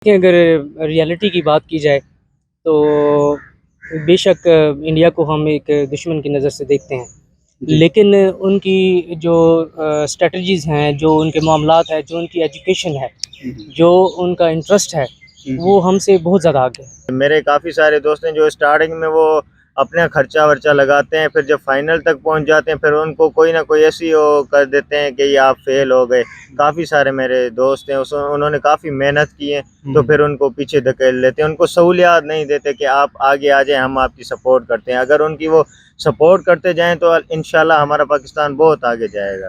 कि अगर रियलिटी की बात की जाए तो बेशक इंडिया को हम एक दुश्मन की नज़र से देखते हैं, जी। लेकिन उनकी जो स्ट्रेटजीज़ हैं, जो उनके मामलात हैं, जो उनकी एजुकेशन है, हुँ, जो उनका इंटरेस्ट है, हुँ। वो हमसे बहुत ज़्यादा आगे है। मेरे काफ़ी सारे दोस्त हैं जो स्टार्टिंग में वो अपना खर्चा-वर्चा लगाते हैं, फिर जब फाइनल तक पहुँच जाते हैं, फिर उनको कोई ना कोई ऐसी वो कर देते हैं कि ये आप फेल हो गए। काफ़ी सारे मेरे दोस्त हैं, उस उन्होंने काफ़ी मेहनत की है, तो फिर उनको पीछे धकेल देते हैं। उनको सहूलियत नहीं देते कि आप आगे आ जाएँ, हम आपकी सपोर्ट करते हैं। अगर उनकी वो सपोर्ट करते जाएँ तो इंशाल्लाह हमारा पाकिस्तान बहुत आगे जाएगा।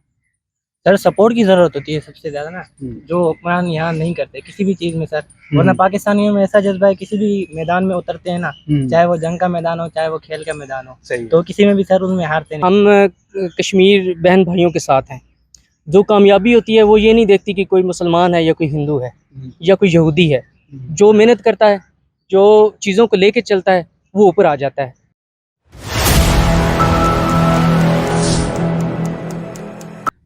सर सपोर्ट की ज़रूरत होती है सबसे ज़्यादा ना, हुँ, जो हुक्मरान यहाँ नहीं करते किसी भी चीज़ में सर। हुँ, वरना पाकिस्तानियों में ऐसा जज़्बा है, किसी भी मैदान में उतरते हैं ना, हुँ। चाहे वो जंग का मैदान हो, चाहे वो खेल का मैदान हो, सही है। तो किसी में भी सर उनमें हारते नहीं। हम कश्मीर बहन भाइयों के साथ हैं। जो कामयाबी होती है वो ये नहीं देखती कि कोई मुसलमान है या कोई हिंदू है हुँ, या कोई यहूदी है। हुँ। जो मेहनत करता है, जो चीज़ों को लेके चलता है, वो ऊपर आ जाता है।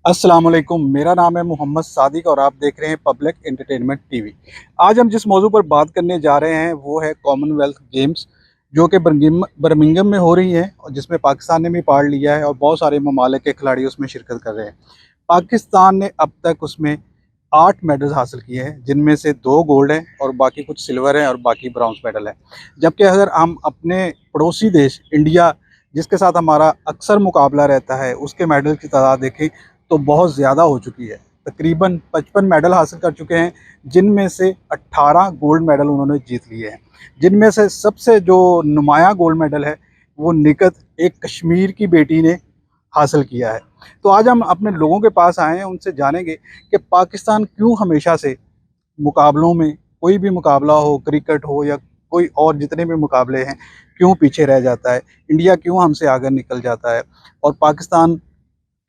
अस्सलाम वालेकुम, मेरा नाम है मोहम्मद सादिक और आप देख रहे हैं पब्लिक एंटरटेनमेंट टीवी। आज हम जिस मौजू पर बात करने जा रहे हैं वो है कॉमनवेल्थ गेम्स, जो कि बर्मिंघम में हो रही हैं और जिसमें पाकिस्तान ने भी पार्ट लिया है और बहुत सारे ममालिक के खिलाड़ी उसमें शिरकत कर रहे हैं। पाकिस्तान ने अब तक उसमें 8 मेडल्स हासिल किए हैं, जिनमें से 2 गोल्ड हैं और बाकी कुछ सिल्वर हैं और बाकी ब्रॉन्ज़ मेडल हैं। जबकि अगर हम अपने पड़ोसी देश इंडिया, जिसके साथ हमारा अक्सर मुकाबला रहता है, उसके मेडल की तादाद देखें तो बहुत ज़्यादा हो चुकी है। तकरीबन 55 मेडल हासिल कर चुके हैं, जिनमें से 18 गोल्ड मेडल उन्होंने जीत लिए हैं। जिनमें से सबसे जो नुमायाँ गोल्ड मेडल है, वो निकत एक कश्मीर की बेटी ने हासिल किया है। तो आज हम अपने लोगों के पास आए हैं, उनसे जानेंगे कि पाकिस्तान क्यों हमेशा से मुकाबलों में, कोई भी मुकाबला हो, क्रिकेट हो या कोई और जितने भी मुकाबले हैं, क्यों पीछे रह जाता है, इंडिया क्यों हमसे आगे निकल जाता है और पाकिस्तान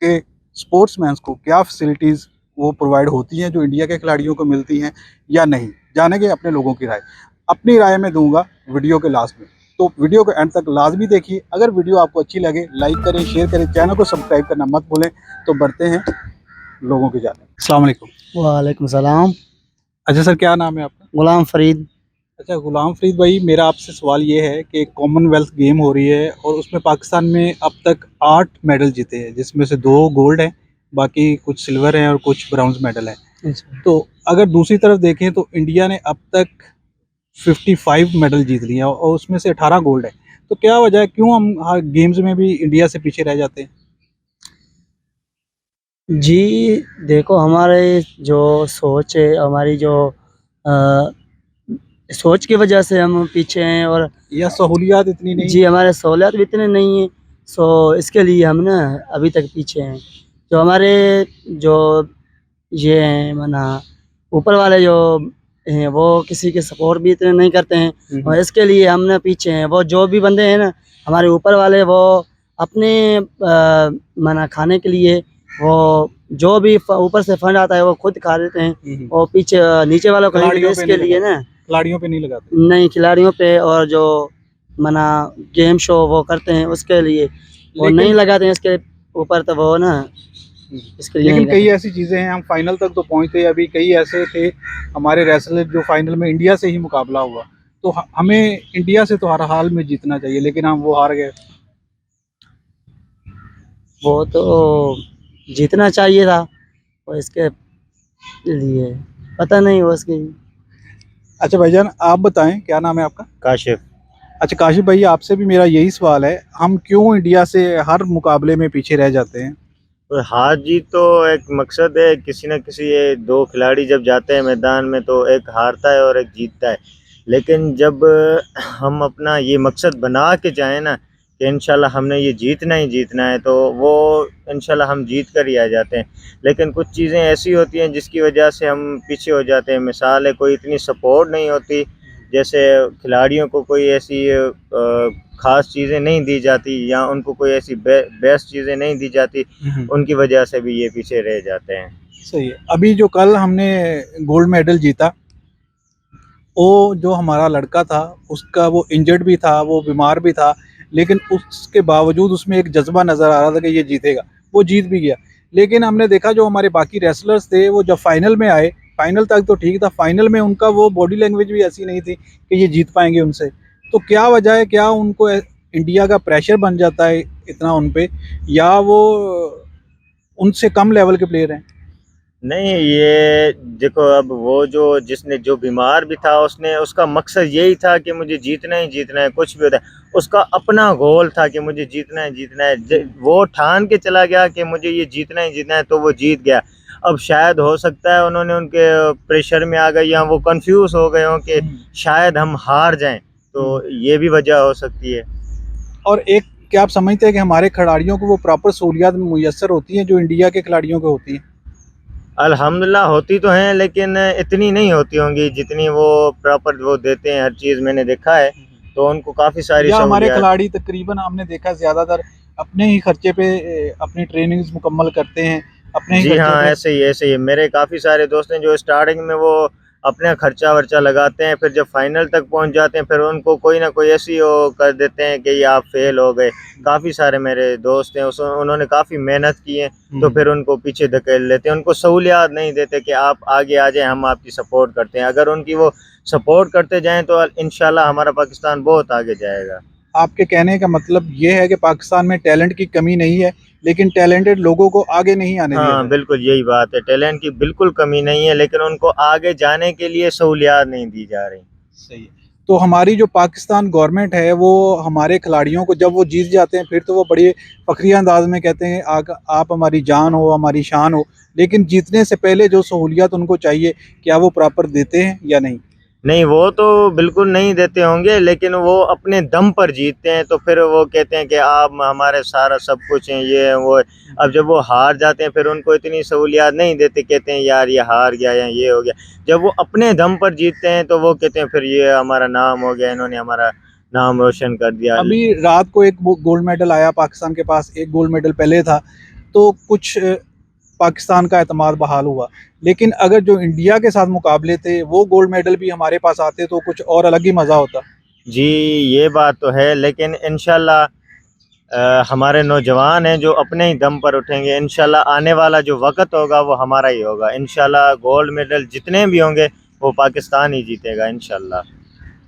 के स्पोर्ट्समैन्स को क्या फैसिलिटीज़ वो प्रोवाइड होती हैं जो इंडिया के खिलाड़ियों को मिलती हैं या नहीं। जानेंगे अपने लोगों की राय। अपनी राय मैं दूंगा वीडियो के लास्ट में, तो वीडियो को एंड तक लाजमी देखिए। अगर वीडियो आपको अच्छी लगे लाइक करें, शेयर करें, चैनल को सब्सक्राइब करना मत भूलें। तो बढ़ते हैं लोगों की जाने। अस्सलाम वालेकुम। वालेकुम सलाम। अच्छा सर, क्या नाम है आपका? गुलाम फरीद। अच्छा गुलाम फरीद भाई, मेरा आपसे सवाल ये है कि कॉमनवेल्थ गेम हो रही है और उसमें पाकिस्तान में अब तक 8 मेडल जीते हैं, जिसमें से 2 गोल्ड हैं, बाकी कुछ सिल्वर हैं और कुछ ब्रॉन्ज मेडल हैं। तो अगर दूसरी तरफ देखें तो इंडिया ने अब तक 55 मेडल जीत लिए हैं और उसमें से 18 गोल्ड है। तो क्या वजह है, क्यों हम हर गेम्स में भी इंडिया से पीछे रह जाते हैं? जी, देखो हमारे जो सोच है, हमारी जो अ, सोच की वजह से हम पीछे हैं और या सहूलियात इतनी नहीं? जी, हमारे सहूलियत भी इतने नहीं हैं, सो इसके लिए हम ना अभी तक पीछे हैं। जो हमारे जो ये हैं मना ऊपर वाले जो हैं, वो किसी के सपोर्ट भी इतने नहीं करते हैं और इसके लिए हम ना पीछे हैं। वो जो भी बंदे हैं ना, हमारे ऊपर वाले, वो अपने मना खाने के लिए वो जो भी ऊपर से फंड आता है वो खुद खा लेते हैं और पीछे नीचे वालों को खिलाड़ियों पे इसके नहीं लिए लगाते? ना खिलाड़ियों पे नहीं लगाते? नहीं, खिलाड़ियों पे और जो मना गेम शो वो करते हैं उसके लिए वो नहीं लगाते हैं इसके ऊपर, तो वो ना इसके लिए लेकिन नहीं कई लगाते। ऐसी चीज़ें हैं, हम फाइनल तक तो पहुँचे। अभी कई ऐसे थे हमारे रेसलर जो फाइनल में इंडिया से ही मुकाबला हुआ, तो हमें इंडिया से तो हर हाल में जीतना चाहिए, लेकिन हम वो हार गए। वो तो जीतना चाहिए था और इसके लिए पता नहीं वो इसकी। अच्छा भाईजान, आप बताएं क्या नाम है आपका? काशिफ़। अच्छा काशिफ भाई, आपसे भी मेरा यही सवाल है, हम क्यों इंडिया से हर मुकाबले में पीछे रह जाते हैं? और हार जीत तो एक मकसद है, किसी न किसी ये 2 खिलाड़ी जब जाते हैं मैदान में तो एक हारता है और एक जीतता है। लेकिन जब हम अपना ये मकसद बना के जाएँ ना कि इंशाल्लाह हमने ये जीतना ही जीतना है, तो वो इंशाल्लाह हम जीत कर ही आ जाते हैं। लेकिन कुछ चीज़ें ऐसी होती हैं जिसकी वजह से हम पीछे हो जाते हैं। मिसाल है, कोई इतनी सपोर्ट नहीं होती, जैसे खिलाड़ियों को कोई ऐसी ख़ास चीज़ें नहीं दी जाती या उनको कोई ऐसी बेस्ट चीज़ें नहीं दी जाती, उनकी वजह से भी ये पीछे रह जाते हैं। सही है। अभी जो कल हमने गोल्ड मेडल जीता, वो जो हमारा लड़का था उसका वो इंजर्ड भी था, वो बीमार भी था, लेकिन उसके बावजूद उसमें एक जज्बा नज़र आ रहा था कि ये जीतेगा। वो जीत भी गया। लेकिन हमने देखा जो हमारे बाकी रेसलर्स थे, वो जब फाइनल में आए फाइनल तक तो ठीक था, फाइनल में उनका वो बॉडी लैंग्वेज भी ऐसी नहीं थी कि ये जीत पाएंगे उनसे। तो क्या वजह है, क्या उनको इंडिया का प्रेशर बन जाता है इतना उन पे, या वो उनसे कम लेवल के प्लेयर हैं? नहीं, ये देखो, अब वो जो जिसने जो बीमार भी था उसने उसका मकसद यही था कि मुझे जीतना ही जीतना है, कुछ भी होता है। उसका अपना गोल था कि मुझे जीतना है जीतना है। वो ठान के चला गया कि मुझे ये जीतना ही जीतना है, तो वो जीत गया। अब शायद हो सकता है उन्होंने उनके प्रेशर में आ गए या वो कंफ्यूज हो गए हों कि शायद हम हार जाएं, तो ये भी वजह हो सकती है। और एक, क्या आप समझते हैं कि हमारे खिलाड़ियों को वो प्रॉपर सहूलियात मुयस्सर होती हैं जो इंडिया के खिलाड़ियों को होती हैं? अल्हम्दुलिल्लाह होती तो हैं, लेकिन इतनी नहीं होती होंगी जितनी वो प्रॉपर वो देते हैं। हर चीज़ मैंने देखा है, तो उनको काफ़ी सारी या हमारे सहूलियात। खिलाड़ी तकरीबन हमने देखा ज़्यादातर अपने ही खर्चे पे अपनी ट्रेनिंग्स मुकम्मल करते हैं, अपने ही जी खर्चे हाँ, पे। ऐसे ही है। मेरे काफ़ी सारे दोस्त हैं जो स्टार्टिंग में वो अपना खर्चा वर्चा लगाते हैं, फिर जब फाइनल तक पहुंच जाते हैं फिर उनको कोई ना कोई ऐसी वो कर देते हैं कि ये आप फेल हो गए। काफ़ी सारे मेरे दोस्त हैं, उन्होंने काफ़ी मेहनत की है, तो फिर उनको पीछे धकेल लेते हैं। उनको सहूलियात नहीं देते कि आप आगे आ जाएं, हम आपकी सपोर्ट करते हैं। अगर उनकी वो सपोर्ट करते जाएँ तो इंशाल्लाह हमारा पाकिस्तान बहुत आगे जाएगा। आपके कहने का मतलब ये है कि पाकिस्तान में टैलेंट की कमी नहीं है, लेकिन टैलेंटेड लोगों को आगे नहीं आने दिया हाँ, जाता। बिल्कुल यही बात है। टैलेंट की बिल्कुल कमी नहीं है, लेकिन उनको आगे जाने के लिए सहूलियात नहीं दी जा रही। सही है। तो हमारी जो पाकिस्तान गवर्नमेंट है वो हमारे खिलाड़ियों को जब वो जीत जाते हैं फिर तो वो बड़े फ़खरिया अंदाज में कहते हैं आप हमारी जान हो, हमारी शान हो, लेकिन जीतने से पहले जो सहूलियत उनको चाहिए, क्या वो प्रॉपर देते हैं या नहीं? नहीं, वो तो बिल्कुल नहीं देते होंगे, लेकिन वो अपने दम पर जीतते हैं, तो फिर वो कहते हैं कि आप हमारे सारा सब कुछ हैं, ये है वो है। अब जब वो हार जाते हैं फिर उनको इतनी सहूलियात नहीं देते, कहते हैं यार ये हार गया या ये हो गया। जब वो अपने दम पर जीतते हैं तो वो कहते हैं फिर ये हमारा नाम हो गया, इन्होंने हमारा नाम रोशन कर दिया। अभी रात को एक गोल्ड मेडल आया पाकिस्तान के पास, एक गोल्ड मेडल पहले था, तो कुछ पाकिस्तान का एतमाद बहाल हुआ। लेकिन अगर जो इंडिया के साथ मुकाबले थे वो गोल्ड मेडल भी हमारे पास आते तो कुछ और अलग ही मज़ा होता। जी, ये बात तो है, लेकिन इंशाल्लाह हमारे नौजवान हैं जो अपने ही दम पर उठेंगे। इंशाल्लाह आने वाला जो वक्त होगा वो हमारा ही होगा। इंशाल्लाह गोल्ड मेडल जितने भी होंगे वो पाकिस्तान ही जीतेगा इंशाल्लाह।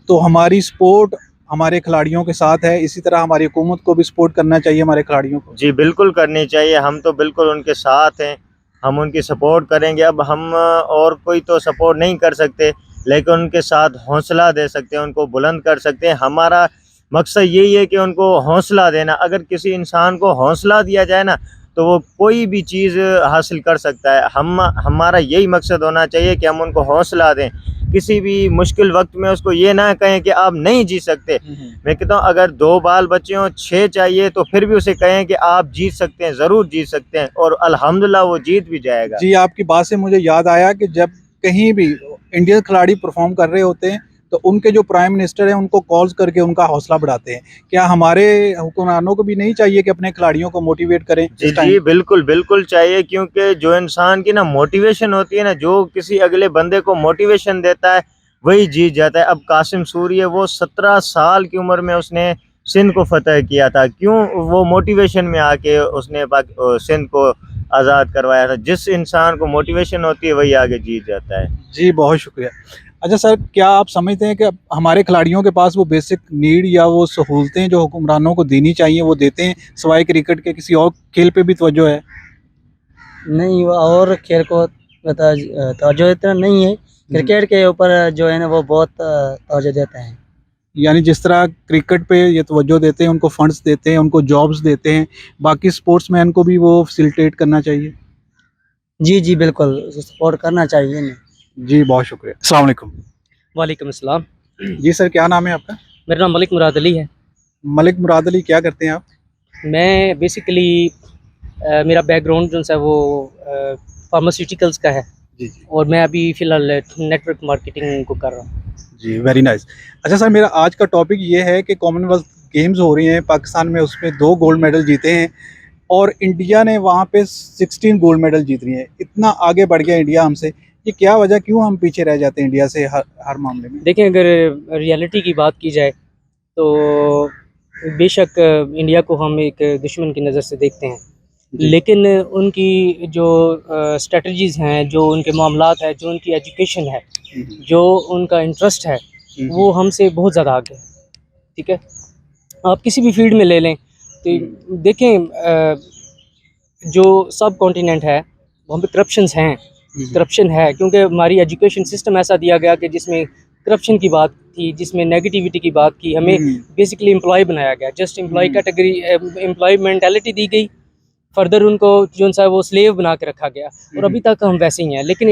तो हमारी सपोर्ट हमारे खिलाड़ियों के साथ है, इसी तरह हमारी हुकूमत को भी सपोर्ट करना चाहिए हमारे खिलाड़ियों को। जी बिल्कुल करनी चाहिए, हम तो बिल्कुल उनके साथ हैं, हम उनकी सपोर्ट करेंगे। अब हम और कोई तो सपोर्ट नहीं कर सकते, लेकिन उनके साथ हौसला दे सकते हैं, उनको बुलंद कर सकते हैं। हमारा मकसद यही है कि उनको हौसला देना। अगर किसी इंसान को हौसला दिया जाए ना, तो वो कोई भी चीज़ हासिल कर सकता है। हमारा यही मकसद होना चाहिए कि हम उनको हौसला दें। किसी भी मुश्किल वक्त में उसको ये ना कहें कि आप नहीं जी सकते। मैं कहता हूँ अगर 2 बाल बच्चे हों, 6 चाहिए, तो फिर भी उसे कहें कि आप जीत सकते हैं, ज़रूर जीत सकते हैं, और अल्हम्दुलिल्लाह वो जीत भी जाएगा। जी, आपकी बात से मुझे याद आया कि जब कहीं भी इंडियन खिलाड़ी परफॉर्म कर रहे होते हैं तो उनके जो प्राइम मिनिस्टर हैं उनको कॉल्स करके उनका हौसला बढ़ाते हैं। क्या हमारे हुक्मरानों को भी नहीं चाहिए कि अपने खिलाड़ियों को मोटिवेट करें जी इस टाइम? जी बिल्कुल बिल्कुल चाहिए, क्योंकि जो इंसान की ना मोटिवेशन होती है ना, जो किसी अगले बंदे को मोटिवेशन देता है वही जीत जाता है। अब कासिम सूरी है, वो 17 साल की उम्र में उसने सिंध को फतह किया था। क्यों? वो मोटिवेशन में आके उसने सिंध को आज़ाद करवाया था। जिस इंसान को मोटिवेशन होती है वही आगे जीत जाता है। जी, बहुत शुक्रिया। अच्छा सर, क्या आप समझते हैं कि हमारे खिलाड़ियों के पास वो बेसिक नीड या वो सहूलतें जो हुक्मरानों को देनी चाहिए वो देते हैं, सिवाय क्रिकेट के किसी और खेल पे भी तवज्जो है? नहीं, वो और खेल को तवज्जो इतना नहीं है। क्रिकेट के ऊपर जो है ना वो बहुत तवज्जो देते हैं। यानी जिस तरह क्रिकेट पे ये तवज्जो देते हैं, उनको फंड्स देते हैं, उनको जॉब्स देते हैं, बाकी स्पोर्ट्समैन को भी वो फैसिलिटेट करना चाहिए। जी जी बिल्कुल, सपोर्ट करना चाहिए ना। जी, बहुत शुक्रिया। अस्सलाम वालेकुम। वालेकुम अस्सलाम। जी सर, क्या नाम है आपका? मेरा नाम मलिक मुराद अली है। मलिक मुराद अली, क्या करते हैं आप? मैं बेसिकली मेरा बैकग्राउंड जो है वो फार्मास्यूटिकल्स का है, जी जी और मैं अभी फ़िलहाल नेटवर्क मार्केटिंग को कर रहा हूँ। जी, वेरी नाइस। अच्छा सर, मेरा आज का टॉपिक ये है कि कॉमनवेल्थ गेम्स हो रही हैं पाकिस्तान में, उसमें 2 गोल्ड मेडल जीते हैं और इंडिया ने वहाँ पे 16 गोल्ड मेडल जीत रही है। इतना आगे बढ़ गया इंडिया हमसे, ये क्या वजह, क्यों हम पीछे रह जाते हैं इंडिया से हर मामले में? देखें, अगर रियलिटी की बात की जाए तो बेशक इंडिया को हम एक दुश्मन की नज़र से देखते हैं, लेकिन उनकी जो स्ट्रेटजीज़ हैं, जो उनके मामलात है, जो उनकी एजुकेशन है, जो उनका इंटरेस्ट है, वो हमसे बहुत ज़्यादा आगे है। ठीक है, आप किसी भी फील्ड में ले लें तो देखें, जो सब कॉन्टिनेंट है वहाँ पे करप्शन है, क्योंकि हमारी एजुकेशन सिस्टम ऐसा दिया गया कि जिसमें करप्शन की बात थी, जिसमें नेगेटिविटी की बात की, हमें बेसिकली एम्प्लॉय बनाया गया, just employ category, employ mentality दी गई, फर्दर उनको जो सा वो स्लेव बना के रखा गया, और अभी तक हम वैसे ही हैं। लेकिन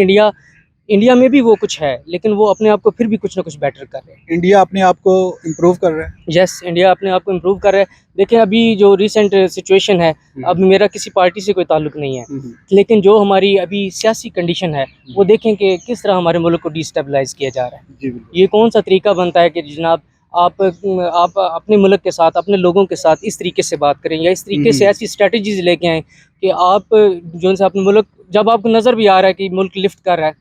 इंडिया में भी वो कुछ है, लेकिन वो अपने आप को फिर भी कुछ ना कुछ बेटर कर रहे हैं। इंडिया अपने आप को इम्प्रूव कर रहा है। यस, इंडिया अपने आप को इम्प्रूव कर रहा है। देखिए, अभी जो रिसेंट सिचुएशन है, अब मेरा किसी पार्टी से कोई ताल्लुक नहीं है, लेकिन जो हमारी अभी सियासी कंडीशन है, वो देखें कि किस तरह हमारे मुल्क को डिस्टेबलाइज किया जा रहा है। ये कौन सा तरीका बनता है कि जनाब आप अपने मुल्क के साथ, अपने लोगों के साथ इस तरीके से बात करें, या इस तरीके से ऐसी स्ट्रेटजीज लेके आएँ कि आप जो है अपने मुल्क, जब आपको नज़र भी आ रहा है कि मुल्क लिफ्ट कर रहा है,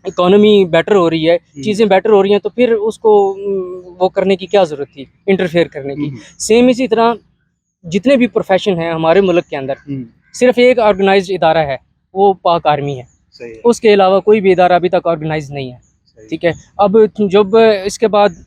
इकोनॉमी बेटर हो रही है, चीज़ें बेटर हो रही हैं, तो फिर उसको वो करने की क्या ज़रूरत थी, इंटरफेयर करने की। सेम इसी तरह जितने भी प्रोफेशन हैं हमारे मुल्क के अंदर, सिर्फ एक ऑर्गेनाइज्ड इदारा है, वो पाक आर्मी है। उसके अलावा कोई भी इदारा अभी तक ऑर्गेनाइज नहीं है। ठीक है, अब जब इसके बाद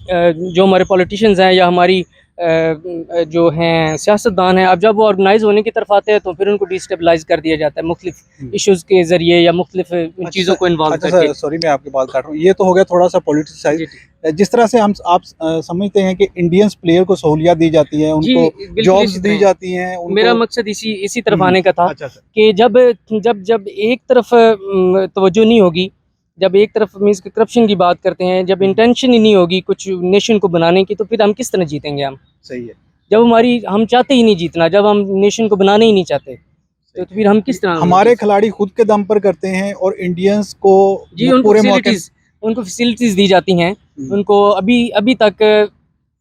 जो हमारे पॉलिटिशियंस हैं या हमारी जो हैं सियासतदान हैं, अब जब वो ऑर्गेनाइज होने की तरफ आते हैं तो फिर उनको डिस्टेबलाइज कर दिया जाता है मुख्तलिफ इश्यूज़ के ज़रिए या मुख्तलिफ चीज़ों को इन्वॉल्व करके। सॉरी, मैं आपकी बात काट रहा हूँ, ये तो हो गया थोड़ा सा पॉलिटिसाइज। जिस तरह से आप समझते हैं कि इंडियंस प्लेयर को सहूलियत दी जाती है, उनको जॉब्स दी जाती हैं, मेरा मकसद इसी तरफ आने का था कि जब एक तरफ तवज्जो नहीं होगी, जब एक तरफ मीन्स करप्शन की बात करते हैं, जब इंटेंशन ही नहीं होगी कुछ नेशन को बनाने की, तो फिर हम किस तरह जीतेंगे? हम सही है, जब हम चाहते ही नहीं जीतना, जब हम नेशन को बनाने ही नहीं चाहते, तो फिर हम किस तरह? हमारे खिलाड़ी खुद के दम पर करते हैं और इंडियंस को उनको फैसिलिटीज़ दी जाती हैं। उनको अभी तक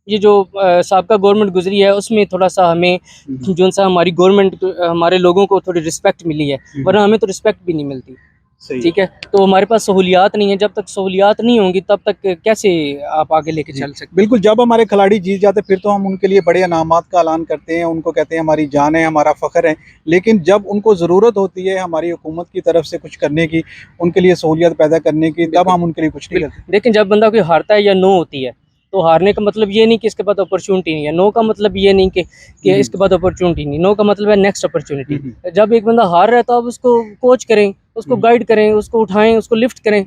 ये जो साबका गवर्नमेंट गुजरी है, उसमें थोड़ा सा हमें जो सा हमारी गवर्नमेंट, हमारे लोगों को थोड़ी रिस्पेक्ट मिली है, वरना हमें तो रिस्पेक्ट भी नहीं मिलती। ठीक है, तो हमारे पास सहूलियात नहीं है, जब तक सहूलियात नहीं होंगी तब तक कैसे आप आगे लेके चल सकते? बिल्कुल, जब हमारे खिलाड़ी जीत जाते फिर तो हम उनके लिए बड़े इनामात का ऐलान करते हैं, उनको कहते हैं हमारी जान है, हमारा फ़ख्र है। लेकिन जब उनको ज़रूरत होती है हमारी हुकूमत की तरफ से कुछ करने की, उनके लिए सहूलियत पैदा करने की, तब हम उनके लिए कुछ नहीं करते। लेकिन जब बंदा कोई हारता है या नो होती है, तो हारने का मतलब ये नहीं कि इसके बाद अपॉर्चुनिटी नहीं है, नो का मतलब ये नहीं कि इसके बाद अपॉर्चुनिटी नहीं, नो का मतलब है नेक्स्ट अपॉर्चुनिटी। जब एक बंदा हार रहा है तो आप उसको कोच करें, उसको गाइड करें, उसको उठाएं, उसको लिफ्ट करें।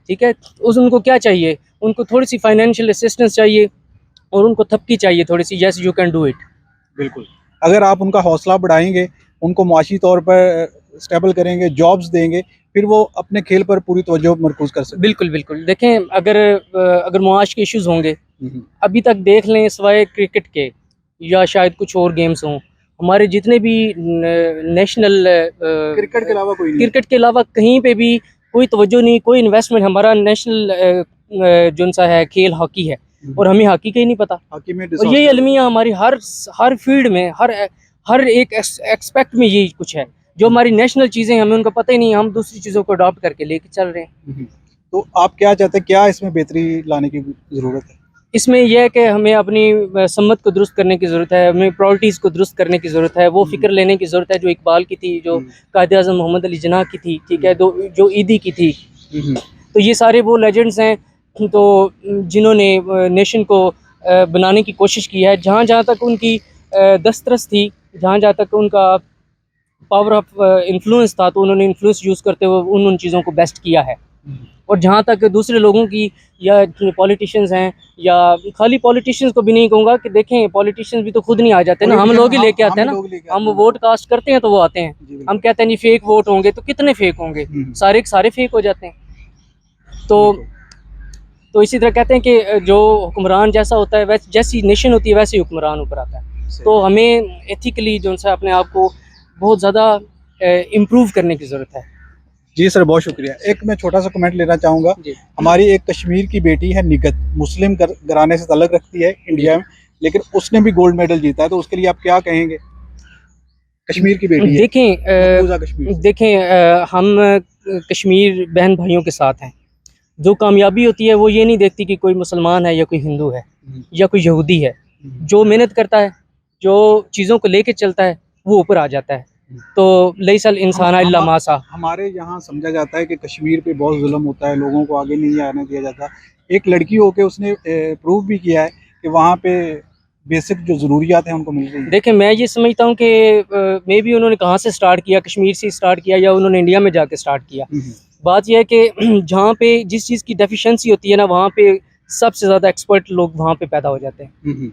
ठीक है, उनको क्या चाहिए? उनको थोड़ी सी फाइनेंशियल असिस्टेंस चाहिए और उनको थपकी चाहिए थोड़ी सी, yes you can do it. बिल्कुल, अगर आप उनका हौसला बढ़ाएंगे, उनको माशी तौर पर स्टेबल करेंगे, जॉब्स देंगे, फिर वो अपने खेल पर पूरी तवज्जो मरकूज कर सकते। बिल्कुल। देखें, अगर मुआश के इश्यूज़ होंगे, अभी तक देख लें, सिवाय क्रिकेट के या शायद कुछ और गेम्स हों, हमारे जितने भी नेशनल क्रिकेट के अलावा कहीं पे भी कोई तवज्जो नहीं, कोई इन्वेस्टमेंट। हमारा नेशनल जो सा है खेल हॉकी है, और हमें हॉकी का ही नहीं पता। और यही अलमिया हमारी हर फील्ड में, हर एक एक्सपेक्ट में यही कुछ है। जो हमारी नेशनल चीज़ें हमें उनका पता ही नहीं, हम दूसरी चीज़ों को अडॉप्ट करके लेके चल रहे हैं। तो आप क्या चाहते हैं, क्या इसमें बेहतरी लाने की ज़रूरत है? इसमें यह है कि हमें अपनी सम्मत को दुरुस्त करने की ज़रूरत है, हमें प्रायोरिटीज़ को दुरुस्त करने की ज़रूरत है, वो फ़िक्र लेने की ज़रूरत है जो इकबाल की थी, जो कायद आज़म मोहम्मद अली जिन्ना की थी, ठीक है, जो ईदी की थी। तो ये सारे वो लेजेंड्स हैं तो जिन्होंने नेशन को बनाने की कोशिश की है। जहाँ तक उनकी दस्तरस थी, जहाँ तक उनका पावर ऑफ इन्फ्लुएंस था, तो उन्होंने इन्फ्लुएंस यूज़ करते हुए उन चीज़ों को बेस्ट किया है। और जहाँ तक दूसरे लोगों की, या पॉलिटिशियंस हैं, या खाली पॉलिटिशियंस को भी नहीं कहूँगा कि देखें, पॉलिटिशियंस भी तो खुद नहीं आ जाते ना, हम लोग ही लेके आते हैं ना। हम वोट कास्ट करते हैं तो वो आते हैं, हम कहते हैं जी फेक वोट होंगे, तो कितने फेक होंगे? सारे फेक हो जाते हैं। तो इसी तरह कहते हैं कि जो हुक्मरान जैसा होता है, जैसी नेशन होती है वैसे ही हुक्मरान ऊपर आता है। तो हमें एथिकली जो है अपने आप को बहुत ज़्यादा इम्प्रूव करने की ज़रूरत है। जी सर, बहुत शुक्रिया। एक मैं छोटा सा कमेंट लेना चाहूँगा। हमारी एक कश्मीर की बेटी है निगत, मुस्लिम घराने से ताल्लुक़ रखती है इंडिया में, लेकिन उसने भी गोल्ड मेडल जीता है, तो उसके लिए आप क्या कहेंगे? कश्मीर की बेटी है। देखें, हम कश्मीर बहन भाइयों के साथ हैं। जो कामयाबी होती है वो ये नहीं देखती कि कोई मुसलमान है या कोई हिंदू है या कोई यहूदी है। जो मेहनत करता है, जो चीज़ों को लेके चलता है, वो ऊपर आ जाता है। तो लईसल इंसान इल्ला मासा। हमारे यहाँ समझा जाता है कि कश्मीर पे बहुत जुल्म होता है, लोगों को आगे नहीं आने दिया जाता। एक लड़की होके उसने प्रूव भी किया है कि वहाँ पे बेसिक जो ज़रूरियात हैं उनको मिल रही है। देखिए मैं ये समझता हूँ कि मे बी उन्होंने कहाँ से स्टार्ट किया, कश्मीर से स्टार्ट किया या उन्होंने इंडिया में जाके स्टार्ट किया। बात यह है कि जहाँ पे जिस चीज़ की डेफिशिएंसी होती है ना, वहाँ पे सबसे ज़्यादा एक्सपर्ट लोग वहाँ पे पैदा हो जाते हैं।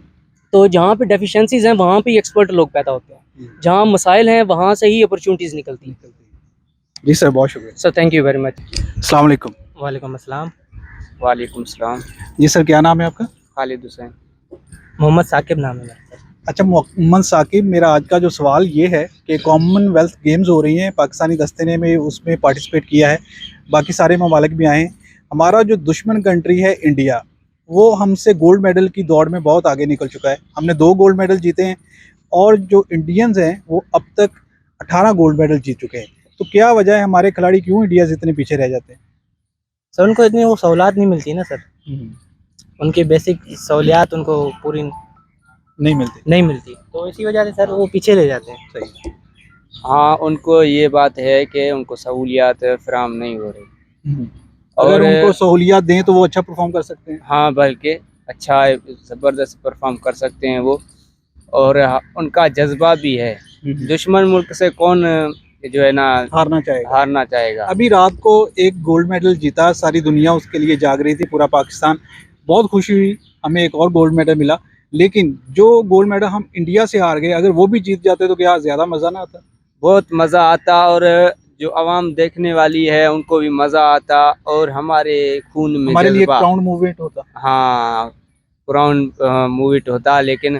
तो जहाँ पे डेफिशिएंसीज हैं वहाँ पे ही एक्सपर्ट लोग पैदा होते हैं, जहाँ मसाइल हैं वहाँ से ही अपॉर्चुनिटीज़ निकलती हैं। जी सर, बहुत शुक्रिया sir, thank you very much. अस्सलाम वालेकुम। वालेकुम अस्सलाम। वालेकुम सलाम। जी सर, क्या नाम है आपका? खालिद हुसैन। मोहम्मद साकिब नाम है मेरा। अच्छा मोहम्मद साकिब, मेरा आज का जो सवाल ये है कि कॉमनवेल्थ गेम्स हो रही हैं, पाकिस्तानी दस्ते ने में उसमें पार्टिसिपेट किया है, बाकी सारे ममालिक भी आए हैं। हमारा जो दुश्मन कंट्री है इंडिया, वो हमसे गोल्ड मेडल की दौड़ में बहुत आगे निकल चुका है। हमने 2 गोल्ड मेडल जीते हैं और जो इंडियंस हैं वो अब तक 18 गोल्ड मेडल जीत चुके हैं। तो क्या वजह है, हमारे खिलाड़ी क्यों इंडिया से इतने पीछे रह जाते हैं? सर उनको इतनी वो सहूलियत नहीं मिलती ना सर, उनकी बेसिक सहूलियत उनको पूरी नहीं मिलती, तो इसी वजह से सर वो पीछे ले जाते हैं। सही। हाँ, उनको ये बात है कि उनको सहूलियात फराहम नहीं हो रही। अगर और उनको सहूलियत दें तो वो अच्छा परफॉर्म कर सकते हैं। हाँ, बल्कि अच्छा ज़बरदस्त परफॉर्म कर सकते हैं वो, और उनका जज्बा भी है। दुश्मन मुल्क से कौन जो है ना हारना चाहेगा। अभी रात को एक गोल्ड मेडल जीता, सारी दुनिया उसके लिए जाग रही थी, पूरा पाकिस्तान, बहुत खुशी हुई, हमें एक और गोल्ड मेडल मिला। लेकिन जो गोल्ड मेडल हम इंडिया से हार गए, अगर वो भी जीत जाते तो क्या ज़्यादा मज़ा ना आता? बहुत मज़ा आता, और जो आवाम देखने वाली है उनको भी मज़ा आता, और हमारे खून में हमारे लिए जज्बा। प्राउड मूवमेंट होता। हाँ, प्राउड मूवमेंट होता, लेकिन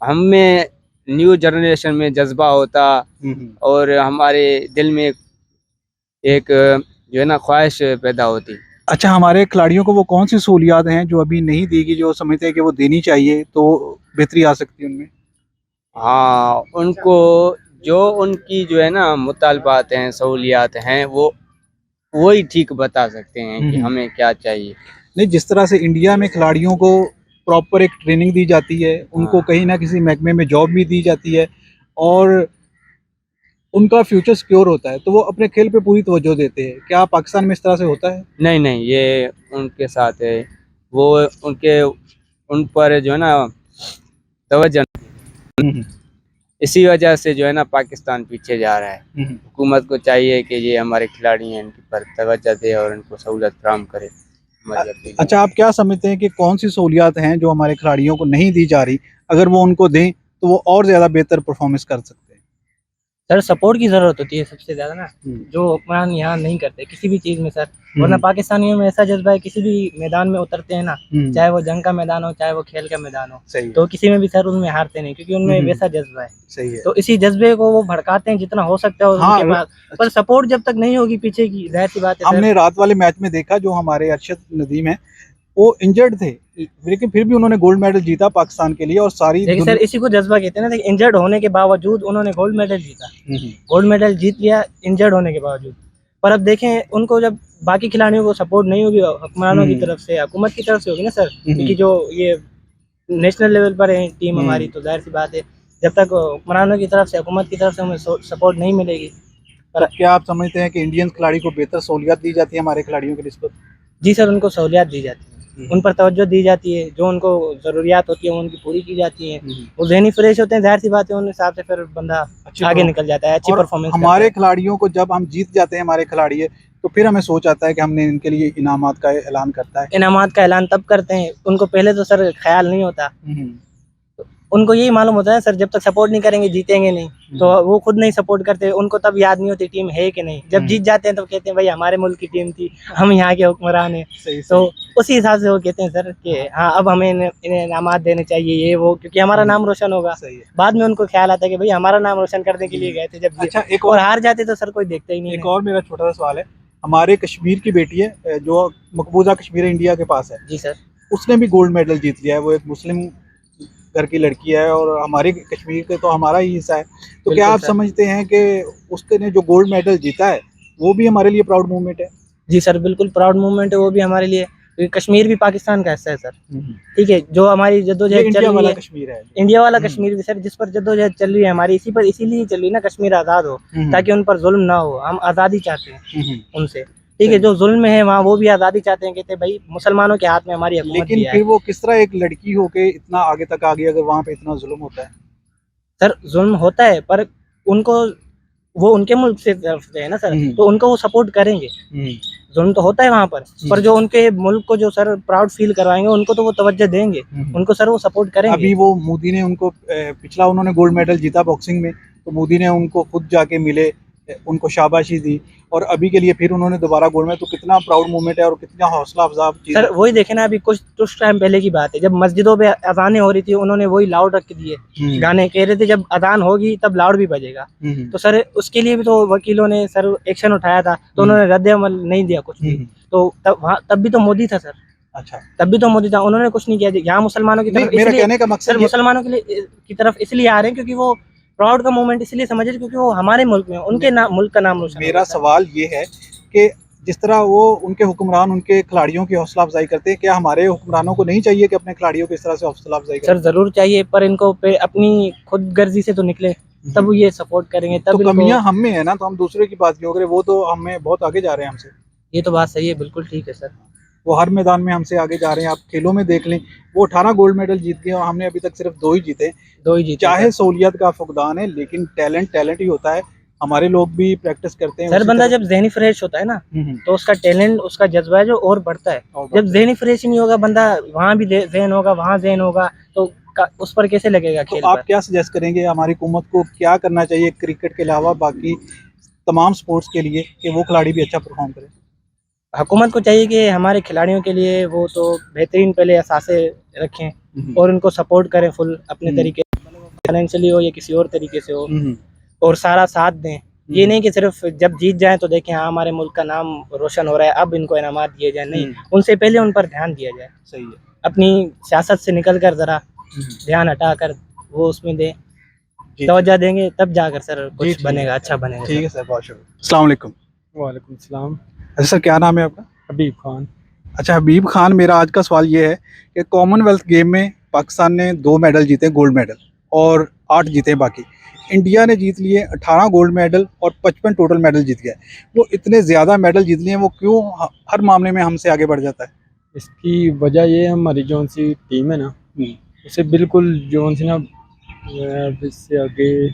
हमें न्यू जनरेशन में जज्बा होता, और हमारे दिल में एक जो है ना ख्वाहिश पैदा होती। अच्छा, हमारे खिलाड़ियों को वो कौन सी सहूलियात हैं जो अभी नहीं दी गई, जो समझते हैं कि वो देनी चाहिए तो बेहतरी आ सकती है उनमें? हाँ, उनको जो उनकी जो है ना मुतालबात हैं, सहूलियात हैं, वो ही ठीक बता सकते हैं कि हमें क्या चाहिए। नहीं, जिस तरह से इंडिया में खिलाड़ियों को प्रॉपर एक ट्रेनिंग दी जाती है, उनको कहीं ना किसी महकमे में जॉब भी दी जाती है और उनका फ्यूचर सिक्योर होता है, तो वो अपने खेल पे पूरी तवज्जो देते हैं। क्या पाकिस्तान में इस तरह से होता है? नहीं नहीं, ये उनके साथ है, वो उन पर जो है ना तवज्जो, इसी वजह से जो है ना पाकिस्तान पीछे जा रहा है। हुकूमत को चाहिए कि ये हमारे खिलाड़ी हैं, इनके पर तवज्जो दे और इनको सहूलत फराहम करे। अच्छा, आप क्या समझते हैं कि कौन सी सहूलियात हैं जो हमारे खिलाड़ियों को नहीं दी जा रही, अगर वो उनको दें तो वो और ज़्यादा बेहतर परफॉर्मेंस कर सकते हैं? सर सपोर्ट की ज़रूरत होती है सबसे ज़्यादा ना, जो हुक्मरान यहाँ नहीं करते किसी भी चीज़ में सर। वरना पाकिस्तानियों में ऐसा जज्बा है, किसी भी मैदान में उतरते हैं ना, चाहे वो जंग का मैदान हो चाहे वो खेल का मैदान हो, तो किसी में भी सर उनमें हारते नहीं, क्योंकि उनमें वैसा जज्बा है। सही है। तो इसी जज्बे को वो भड़काते हैं जितना हो सकता है उनके पास, पर सपोर्ट जब तक नहीं होगी पीछे की, जाहिर सी बात है। हमने रात वाले मैच में देखा, जो हमारे अरशद नदीम है वो इंजर्ड थे, लेकिन फिर भी उन्होंने गोल्ड मेडल जीता पाकिस्तान के लिए। और सारी सर इसी को जज्बा कहते हैं ना, इंजर्ड होने के बावजूद उन्होंने गोल्ड मेडल जीता, गोल्ड मेडल जीत लिया इंजर्ड होने के बावजूद। पर अब देखें, उनको जब बाकी खिलाड़ियों को सपोर्ट नहीं होगी हुक्मरानों की तरफ से, हुकूमत की तरफ से होगी ना सर, क्योंकि जो ये नेशनल लेवल पर है टीम हमारी, तो जाहिर सी बात है जब तक हुक्मरानों की तरफ से, हुकूमत की तरफ से हमें सपोर्ट नहीं मिलेगी। पर क्या आप समझते हैं कि इंडियन खिलाड़ी को बेहतर सहूलियत दी जाती है हमारे खिलाड़ियों की निस्बत? जी सर, उनको सहूलियत दी जाती है, उन पर तवज्जो दी जाती है, जो उनको ज़रूरियात होती है वो उनकी पूरी की जाती है। वो ज़हनी फ्रेश होते हैं, जाहिर सी बात है, उन हिसाब से फिर बंदा आगे निकल जाता है, अच्छी परफॉर्मेंस। हमारे खिलाड़ियों को जब हम जीत जाते हैं, हमारे खिलाड़ी है, तो फिर हमें सोच आता है कि हमने इनके लिए इनामात का ऐलान करता है। इनामात का ऐलान तब करते हैं, उनको पहले तो सर ख्याल नहीं होता, उनको यही मालूम होता है सर जब तक सपोर्ट नहीं करेंगे जीतेंगे नहीं, तो वो खुद नहीं सपोर्ट करते, उनको तब याद नहीं होती टीम है कि नहीं। जब जीत जाते हैं तो कहते हैं भाई हमारे मुल्क की टीम थी, हम यहाँ के हुक्मरान हैं। तो उसी हिसाब से वो कहते हैं सर कि हाँ अब हमें इन्हें इनामात देने चाहिए, ये वो, क्योंकि हमारा नाम रोशन होगा। बाद में उनको ख्याल आता है कि भाई हमारा नाम रोशन करने के लिए गए थे जब। अच्छा, एक और हार जाते तो सर कोई देखता ही नहीं। एक और मेरा छोटा सा सवाल है, हमारे कश्मीर की बेटी है जो मकबूजा कश्मीर इंडिया के पास है। जी सर। उसने भी गोल्ड मेडल जीत लिया है, वो एक मुस्लिम घर की लड़की है और हमारे कश्मीर के तो हमारा ही हिस्सा है। तो क्या आप समझते हैं कि उसने जो गोल्ड मेडल जीता है वो भी हमारे लिए प्राउड मूवमेंट है? जी सर, बिल्कुल प्राउड मूवमेंट है वो भी हमारे लिए, क्योंकि कश्मीर भी पाकिस्तान का हिस्सा है सर। ठीक है, जो हमारी जद्दोजहद चल इंडिया रही वाला है, कश्मीर है। इंडिया वाला कश्मीर भी सर, जिस पर जद्दोजहद चल रही है हमारी, इसीलिए चल रही है ना, कश्मीर आज़ाद हो, ताकि उन पर जुल्म ना हो। हम आज़ादी चाहते हैं उनसे। ठीक है, जो जुल्म है वहाँ वो भी आज़ादी चाहते हैं, कहते हैं भाई मुसलमानों के हाथ में हमारी हुकूमत लेकिन भी है। फिर वो किस तरह एक लड़की होके इतना आगे तक आ गई अगर वहाँ पे इतना जुल्म होता है? सर जुल्म होता है, पर उनको, वो उनके मुल्क से तरफ से है ना सर, तो उनको वो सपोर्ट करेंगे। जुल्म तो होता है वहाँ पर जो उनके मुल्क को जो सर प्राउड फील करवाएंगे, उनको तो वो तवज्जो देंगे, उनको सर वो सपोर्ट करेंगे। अभी वो मोदी ने उनको पिछला उन्होंने गोल्ड मेडल जीता बॉक्सिंग में, तो मोदी ने उनको खुद जाके मिले, उनको शाबाशी दी, और अभी के लिए फिर उन्होंने दोबारा गोल्ड में, तो कितना प्राउड मोमेंट है और कितना हौसला अफजा चीज़ सर है। वही देखे ना, अभी कुछ टाइम पहले की बात है, जब मस्जिदों पे अजानें हो रही थी, उन्होंने वही लाउड रख के दिए गाने, कह रहे थे जब अजान होगी तब लाउड भी बजेगा। तो सर उसके लिए भी तो वकीलों ने सर एक्शन उठाया था, तो उन्होंने रद्द-ए-अमल नहीं दिया कुछ भी। तो तब भी तो मोदी था सर, अच्छा, तब भी तो मोदी था, उन्होंने कुछ नहीं किया। यहाँ मुसलमानों की तरफ मेरा कहने का मकसद सर मुसलमानों के लिए की तरफ इसलिए आ रहे हैं क्योंकि वो प्राउड का मोमेंट इसलिए समझ रहे क्योंकि वो हमारे मुल्क में, उनके मुल्क का नाम रोशन। मेरा सवाल ये है कि जिस तरह वो उनके हुक्मरान उनके खिलाड़ियों की हौसला अफजाई करते हैं, क्या हमारे हुक्मरानों को नहीं चाहिए कि अपने खिलाड़ियों की इस तरह से हौसला अफजाई करें? सर जरूर चाहिए, पर इनको अपनी खुद गर्जी से तो निकले, तब ये सपोर्ट करेंगे, तब तो कमियां हम में है ना, तो हम दूसरे की बात क्यों करें? वो तो हमें बहुत आगे जा रहे हैं हमसे। ये तो बात सही है, बिल्कुल ठीक है सर। वो हर मैदान में हमसे आगे जा रहे हैं। आप खेलों में देख लें, वो 18 गोल्ड मेडल जीत गए और हमने अभी तक सिर्फ 2 ही जीते। चाहे सहूलियत का फुकदान है, लेकिन टैलेंट ही होता है। हमारे लोग भी प्रैक्टिस करते हैं सर। बंदा जब ज़हनी फ्रेश होता है ना, तो उसका टैलेंट, उसका जज्बा है जो और बढ़ता है। जब ज़हनी फ्रेश ही नहीं होगा बंदा, वहाँ भी ज़हन होगा, वहाँ ज़हन होगा, तो उस पर कैसे लगेगा खेल? तो आप क्या सजेस्ट करेंगे हमारी हुकूमत को, क्या करना चाहिए क्रिकेट के अलावा बाकी तमाम स्पोर्ट्स के लिए कि वो खिलाड़ी भी अच्छा परफॉर्म करें? हुकूमत को चाहिए कि हमारे खिलाड़ियों के लिए वो तो बेहतरीन पहले असासे रखें और उनको सपोर्ट करें फुल अपने तरीके, फाइनेंशियली हो या किसी और तरीके से हो, और सारा साथ दें। ये नहीं कि सिर्फ जब जीत जाएं तो देखें हाँ हमारे मुल्क का नाम रोशन हो रहा है, अब इनको इनामात दिए जाए, नहीं, उनसे पहले उन पर ध्यान दिया जाए। सही है। अपनी सियासत से निकल कर ज़रा ध्यान हटा कर वो उसमें दें, तवज्जो देंगे, तब जाकर सर कुछ बनेगा, अच्छा बनेगा। ठीक है सर, बहुत शुक्रिया। अस्सलाम वालेकुम। वालेकुम सलाम। अच्छा सर, क्या नाम है आपका? हबीब खान। अच्छा हबीब खान, मेरा आज का सवाल ये है कि कॉमनवेल्थ गेम में पाकिस्तान ने 2 मेडल जीते, गोल्ड मेडल, और 8 जीते बाकी। इंडिया ने जीत लिए 18 गोल्ड मेडल और 55 टोटल मेडल जीत गया। वो इतने ज़्यादा मेडल जीत लिए, वो क्यों हर मामले में हमसे आगे बढ़ जाता है? इसकी वजह ये है, हमारी जौन सी टीम है ना, उसे बिल्कुल जौन सी ना इससे आगे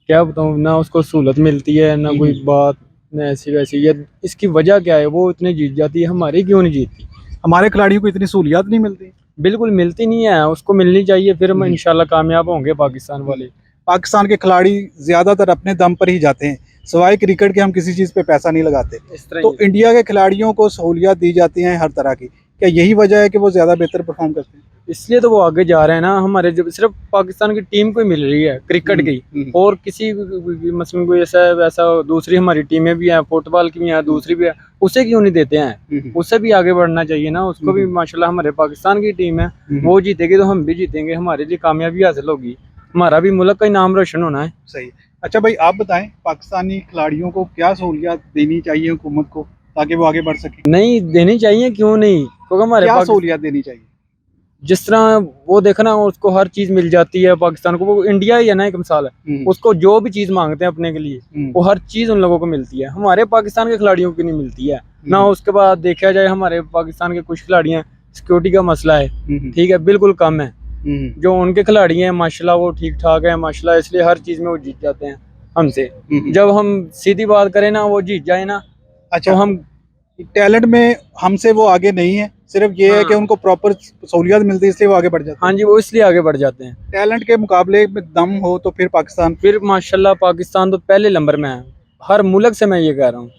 क्या बताऊँ ना, उसको सहूलत मिलती है ना, कोई बात ना ऐसी वैसी। ये इसकी वजह क्या है, वो इतने जीत जाती है, हमारी क्यों नहीं जीतती? हमारे खिलाड़ियों को इतनी सहूलियत नहीं मिलती? बिल्कुल मिलती नहीं है, उसको मिलनी चाहिए, फिर हम इंशाल्लाह कामयाब होंगे। पाकिस्तान वाले, पाकिस्तान के खिलाड़ी ज़्यादातर अपने दम पर ही जाते हैं, सिवाय क्रिकेट के हम किसी चीज़ पे पैसा नहीं लगाते। इस तरह तो इंडिया के खिलाड़ियों को सहूलियत दी जाती हैं हर तरह की, क्या यही वजह है कि वो ज़्यादा बेहतर परफॉर्म करते हैं? इसलिए तो वो आगे जा रहे हैं ना। हमारे जब सिर्फ पाकिस्तान की टीम को ही मिल रही है क्रिकेट की, और किसी मसलन कोई ऐसा वैसा दूसरी हमारी टीमें भी हैं, फुटबॉल की भी हैं, दूसरी भी है, उसे क्यों नहीं देते हैं? उससे भी आगे बढ़ना चाहिए ना, उसको भी। माशाल्लाह हमारे पाकिस्तान की टीम है, वो जीतेगी तो हम भी जीतेंगे, हमारे लिए कामयाबी हासिल होगी, हमारा भी मुल्क का नाम रोशन होना है। सही। अच्छा भाई, आप बताएं पाकिस्तानी खिलाड़ियों को क्या सहूलियत देनी चाहिए हुकूमत को ताकि वो आगे बढ़ सके? नहीं देनी चाहिए, क्यों नहीं, क्योंकि हमारे क्या सहूलियत देनी चाहिए? जिस तरह वो देखना, उसको हर चीज मिल जाती है पाकिस्तान को, वो इंडिया ही है ना एक मिसाल है, उसको जो भी चीज मांगते हैं अपने के लिए वो हर चीज उन लोगों को मिलती है, हमारे पाकिस्तान के खिलाड़ियों की नहीं मिलती है ना। उसके बाद देखा जाए हमारे पाकिस्तान के कुछ खिलाड़ी हैं, सिक्योरिटी का मसला है, ठीक है, बिल्कुल कम है। जो उनके खिलाड़ी हैं माशाल्लाह वो ठीक ठाक है माशाल्लाह, इसलिए हर चीज में वो जीत जाते हैं हमसे। जब हम सीधी बात करें ना, वो जीत जाए ना, अच्छा, तो हम टैलेंट में हमसे वो आगे नहीं है, सिर्फ ये है कि उनको प्रॉपर सहूलियत मिलती है इसलिए वो आगे बढ़ जाते हैं। हाँ जी, वो इसलिए आगे बढ़ जाते हैं। टैलेंट के मुकाबले में दम हो तो फिर पाकिस्तान, फिर माशाल्लाह पाकिस्तान तो पहले नंबर में है, हर मुल्क से मैं ये कह रहा हूँ,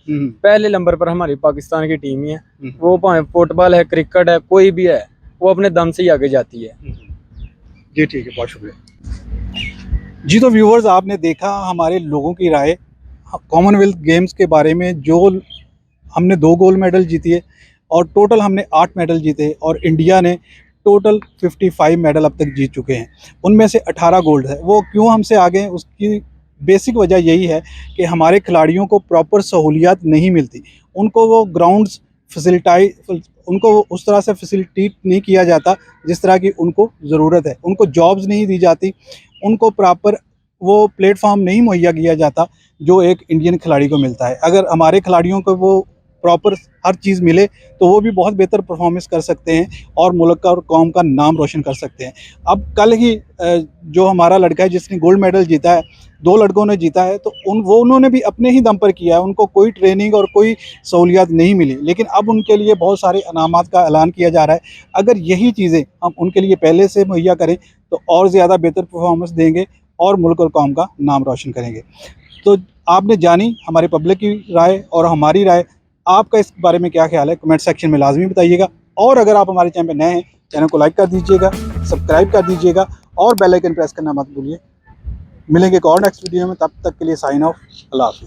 पहले नंबर पर हमारी पाकिस्तान की टीम ही है। वो भावे फुटबॉल है, क्रिकेट है, कोई भी है, वो अपने दम से ही आगे जाती है। जी ठीक है, बहुत शुक्रिया जी। तो व्यूअर्स, आपने देखा हमारे लोगों की राय कॉमनवेल्थ गेम्स के बारे में। जो हमने 2 गोल्ड मेडल जीती है और टोटल हमने 8 मेडल जीते, और इंडिया ने टोटल 55 मेडल अब तक जीत चुके हैं, उनमें से 18 गोल्ड है। वो क्यों हमसे आगे हैं, उसकी बेसिक वजह यही है कि हमारे खिलाड़ियों को प्रॉपर सहूलियात नहीं मिलती, उनको वो ग्राउंड्स उनको उस तरह से फैसिलिटेट नहीं किया जाता जिस तरह की उनको ज़रूरत है। उनको जॉब्स नहीं दी जाती, उनको प्रॉपर वो प्लेटफॉर्म नहीं मुहैया किया जाता जो एक इंडियन खिलाड़ी को मिलता है। अगर हमारे खिलाड़ियों को वो प्रॉपर हर चीज़ मिले तो वो भी बहुत बेहतर परफॉर्मेंस कर सकते हैं और मुल्क का और कौम का नाम रोशन कर सकते हैं। अब कल ही जो हमारा लड़का है जिसने गोल्ड मेडल जीता है, 2 लड़कों ने जीता है, तो उन्होंने भी अपने ही दम पर किया है। उनको कोई ट्रेनिंग और कोई सहूलियत नहीं मिली, लेकिन अब उनके लिए बहुत सारे इनामात का ऐलान किया जा रहा है। अगर यही चीज़ें हम उनके लिए पहले से मुहैया करें तो और ज़्यादा बेहतर परफॉर्मेंस देंगे और मुल्क और कौम का नाम रोशन करेंगे। तो आपने जानी हमारे पब्लिक की राय और हमारी राय, आपका इस बारे में क्या ख्याल है कमेंट सेक्शन में लाजमी बताइएगा। और अगर आप हमारे चैनल पर नए हैं, चैनल को लाइक कर दीजिएगा, सब्सक्राइब कर दीजिएगा और बेल आइकन प्रेस करना मत भूलिए। मिलेंगे एक और नेक्स्ट वीडियो में, तब तक के लिए साइन ऑफ। अल्लाह हाफ़िज़।